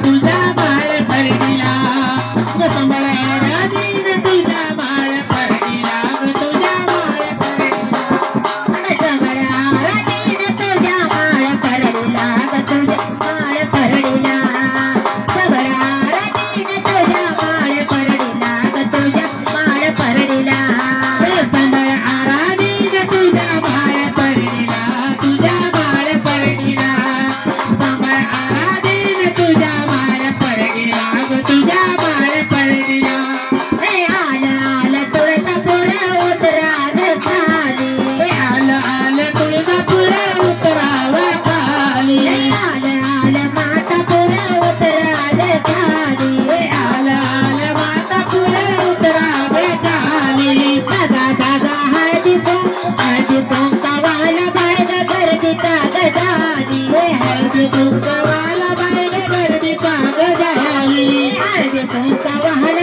तुझा बाळ परडीला ग संबळ आराधीन तुझा बाळ परडीला ग तुझा बाळ परडीला संबळ आराधीन तुझा बाळ परडीला ग तुझा बाळ परडीला संबळ आराधीन तुझा बाळ परडीला ग तुझा बाळ परडीला संबळ आराधीन तुझा बाळ परडीला तुझा बाळ परडीला संबळ आराधीन तुझा बाळ परडीला ग तुझा बाळ परडीला आलं आलं तुळजापूर उतराग खाली आलं आलं तुळजापूर उतराव खाली आलं आलं मातापूर उतराग खाली आलं आलं मातापूर उतराव खाली दागा दागा हळदी कुंकवाला बायग गर्दी कागदानी हळदी कुंकवाला बाई गर्दी कागदाली हळदी कुंकवाला